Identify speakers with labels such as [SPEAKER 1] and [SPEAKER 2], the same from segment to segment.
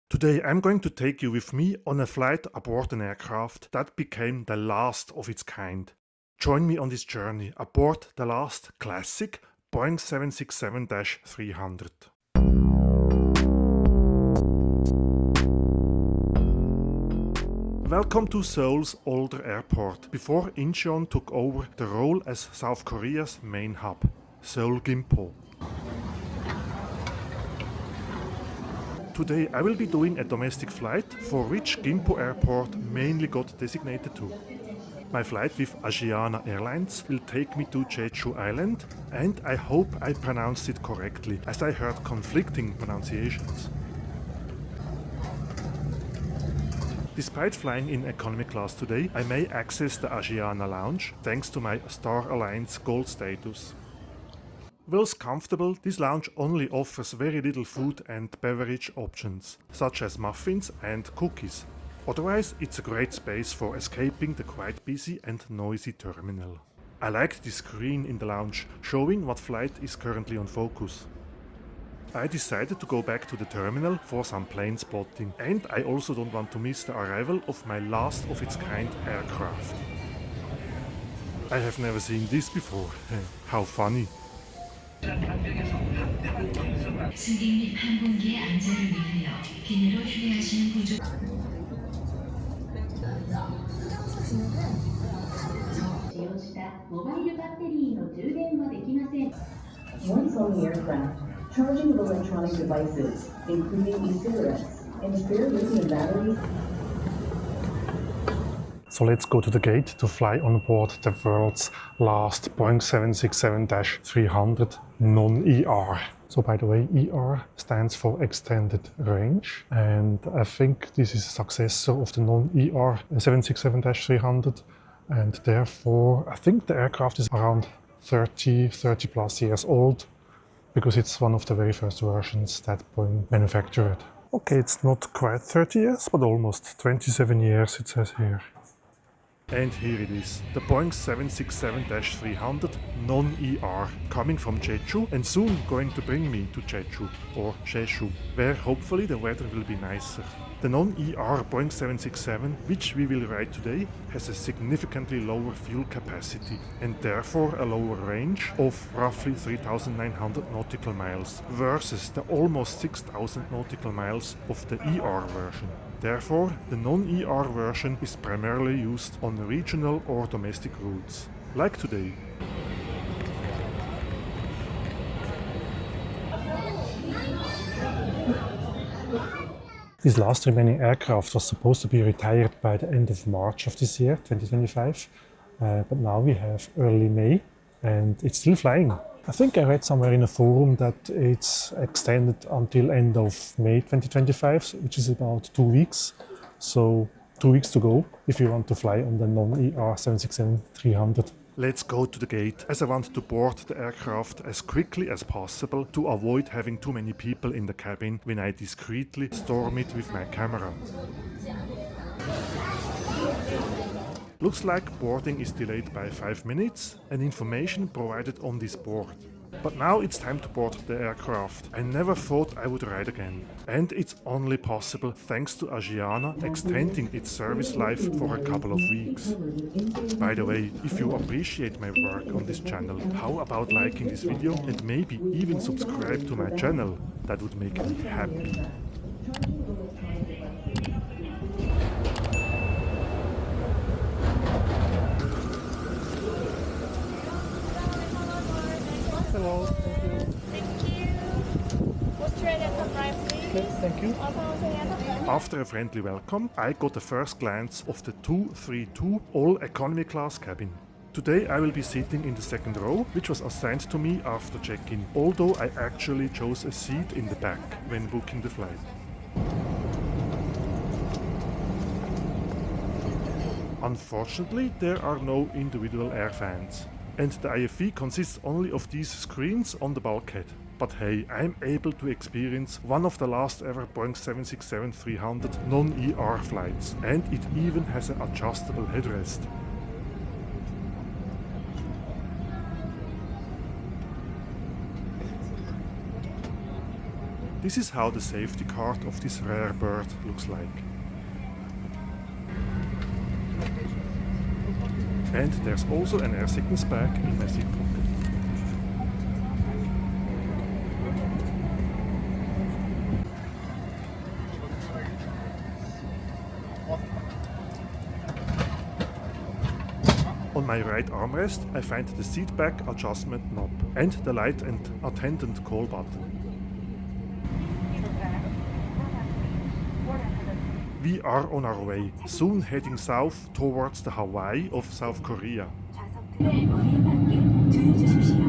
[SPEAKER 1] Today I'm going to take you with me on a flight aboard an aircraft that became the last of its kind. Join me on this journey aboard the last classic Boeing 767-300. Welcome to Seoul's older airport, before Incheon took over the role as South Korea's main hub, Seoul Gimpo. Today I will be doing a domestic flight for which Gimpo Airport mainly got designated to. My flight with Asiana Airlines will take me to Jeju Island, and I hope I pronounced it correctly, as I heard conflicting pronunciations. Despite flying in economy class today, I may access the Asiana Lounge thanks to my Star Alliance Gold status. Whilst comfortable, this lounge only offers very little food and beverage options, such as muffins and cookies. Otherwise, it's a great space for escaping the quite busy and noisy terminal. I liked the screen in the lounge, showing what flight is currently on focus. I decided to go back to the terminal for some plane spotting, and I also don't want to miss the arrival of my last of its kind aircraft. I have never seen this before. How funny.
[SPEAKER 2] 승객 및 항공기의 안전을 위하여 비내로 휴대하시는 구조.
[SPEAKER 3] Once on the aircraft, charging of electronic devices, including e-cigarettes, and spare lithium batteries.
[SPEAKER 1] So let's go to the gate to fly on board the world's last Boeing 767-300 non-ER. So by the way, ER stands for extended range, and I think this is a successor of the non-ER 767-300, and therefore I think the aircraft is around 30 plus years old, because it's one of the very first versions that Boeing manufactured. Okay, it's not quite 30 years, but almost 27 years it says here. And here it is, the Boeing 767-300 non-ER, coming from Jeju and soon going to bring me to Jeju, or Jeju, where hopefully the weather will be nicer. The non-ER Boeing 767, which we will ride today, has a significantly lower fuel capacity and therefore a lower range of roughly 3,900 nautical miles versus the almost 6,000 nautical miles of the ER version. Therefore, the non-ER version is primarily used on regional or domestic routes, like today. This last remaining aircraft was supposed to be retired by the end of March of this year, 2025, but now we have early May and it's still flying. I think I read somewhere in a forum that it's extended until end of May 2025, which is about 2 weeks. So 2 weeks to go if you want to fly on the non-ER 767-300. Let's go to the gate, as I want to board the aircraft as quickly as possible to avoid having too many people in the cabin when I discreetly storm it with my camera. Looks like boarding is delayed by 5 minutes and information provided on this board. But now it's time to board the aircraft. I never thought I would ride again. And it's only possible thanks to Asiana extending its service life for a couple of weeks. By the way, if you appreciate my work on this channel, how about liking this video and maybe even subscribe to my channel? That would make me happy. Hello, thank you.
[SPEAKER 4] Thank you. What's your name and time, please?
[SPEAKER 1] Okay, thank you.
[SPEAKER 4] Asiana.
[SPEAKER 1] After a friendly welcome, I got a first glance of the 232 all economy class cabin. Today I will be sitting in the second row, which was assigned to me after check-in, although I actually chose a seat in the back when booking the flight. Unfortunately, there are no individual air fans, and the IFE consists only of these screens on the bulkhead. But hey, I'm able to experience one of the last ever Boeing 767-300 non-ER flights, and it even has an adjustable headrest. This is how the safety card of this rare bird looks like. And there's also an air sickness bag in my seat pocket. On my right armrest I find the seat back adjustment knob and the light and attendant call button. We are on our way, soon heading south towards the Hawaii of South Korea.
[SPEAKER 5] 좌석들의 머리에 맞게 조여주십시오.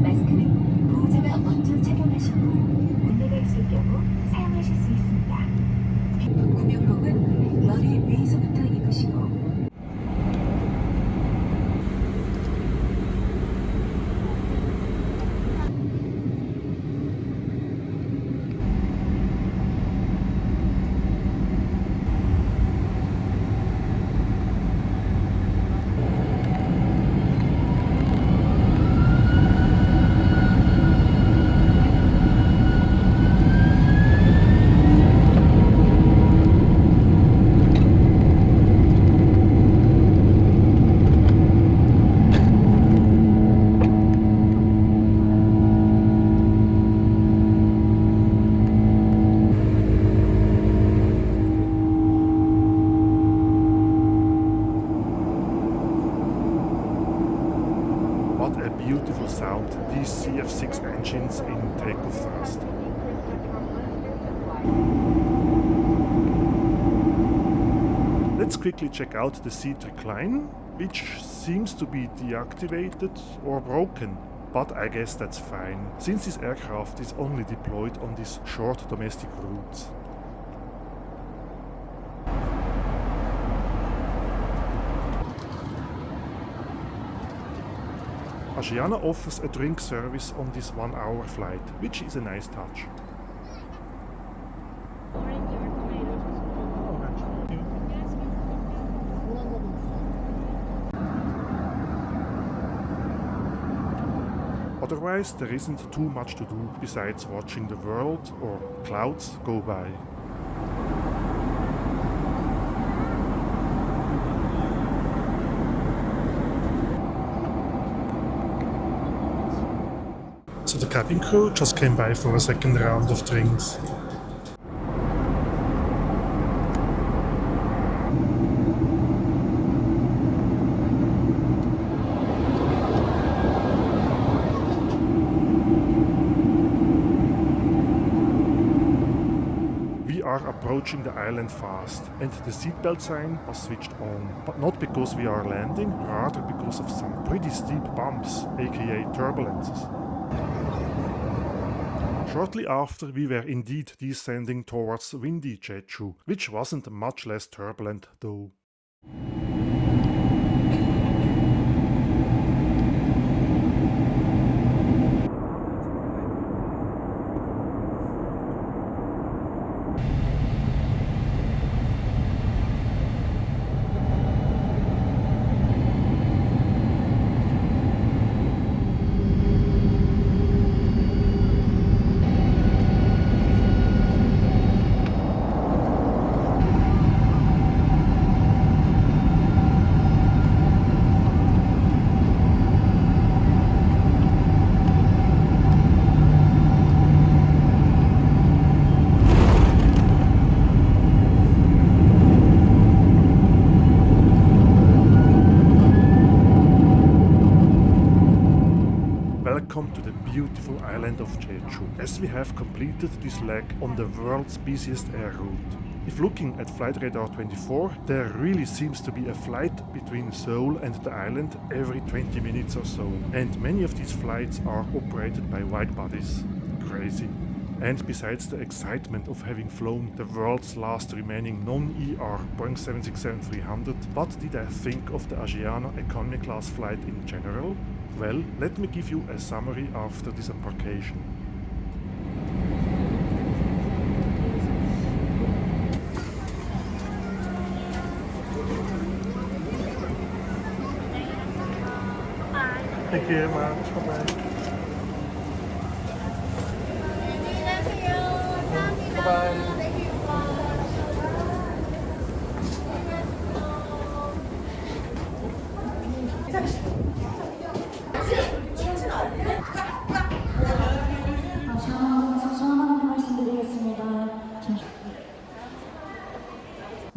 [SPEAKER 5] 마스크는 보호자가 먼저 착용하시고 문제가 있을 경우 사용하실 수 있습니다. 구명복은 머리 위에서부터 입으시고
[SPEAKER 1] Beautiful sound, these CF6 engines in takeoff thrust. Let's quickly check out the seat recline, which seems to be deactivated or broken, but I guess that's fine, since this aircraft is only deployed on these short domestic routes. Asiana offers a drink service on this 1-hour flight, which is a nice touch. Otherwise, there isn't too much to do besides watching the world or clouds go by. So the cabin crew just came by for a second round of drinks. We are approaching the island fast and the seatbelt sign was switched on, but not because we are landing, rather because of some pretty steep bumps, aka turbulences. Shortly after, we were indeed descending towards windy Jeju, which wasn't much less turbulent though. Welcome to the beautiful island of Jeju, as we have completed this leg on the world's busiest air route. If looking at Flight Radar 24, there really seems to be a flight between Seoul and the island every 20 minutes or so, and many of these flights are operated by widebodies. Crazy. And besides the excitement of having flown the world's last remaining non-ER Boeing 767-300, what did I think of the Asiana Economy Class flight in general? Well, let me give you a summary after disembarkation. Thank you very much. Bye-bye.
[SPEAKER 4] 안녕히 가세요.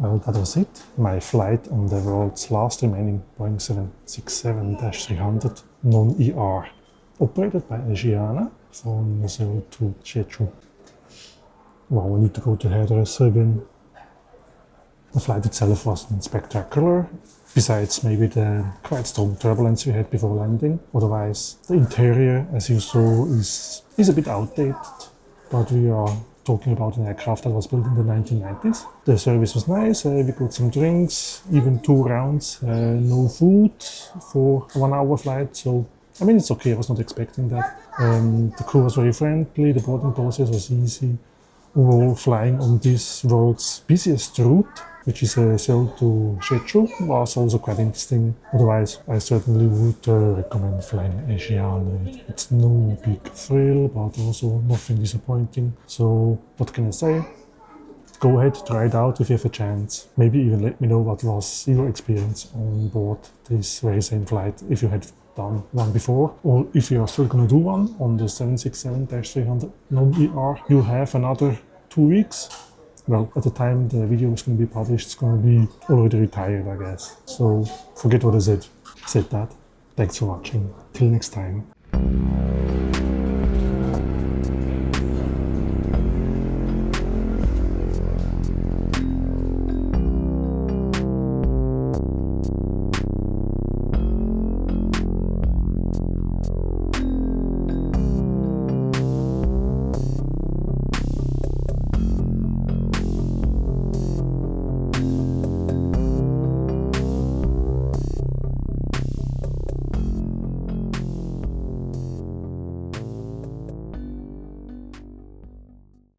[SPEAKER 1] Well, that was it. My flight on the world's last remaining Boeing 767-300 non-ER, operated by Asiana from Seoul to Jeju. Well, we need to go to hairdresser again. The flight itself wasn't spectacular, besides maybe the quite strong turbulence we had before landing. Otherwise, the interior, as you saw, is a bit outdated, but we are talking about an aircraft that was built in the 1990s. The service was nice, we got some drinks, even 2 rounds, no food for a 1-hour flight, so I mean it's okay, I was not expecting that. The crew was very friendly, the boarding process was easy. Overall, flying on this world's busiest route, which is Seoul to Jeju, was also quite interesting. Otherwise, I certainly would recommend flying Asiana. It's no big thrill, but also nothing disappointing. So, what can I say? Go ahead, try it out if you have a chance. Maybe even let me know what was your experience on board this very same flight, if you had done one before, or if you are still going to do one on the 767-300 non-ER. You have another 2 weeks. Well, at the time the video is going to be published, it's going to be already retired, I guess. So forget what I said. Said that. Thanks for watching. Till next time.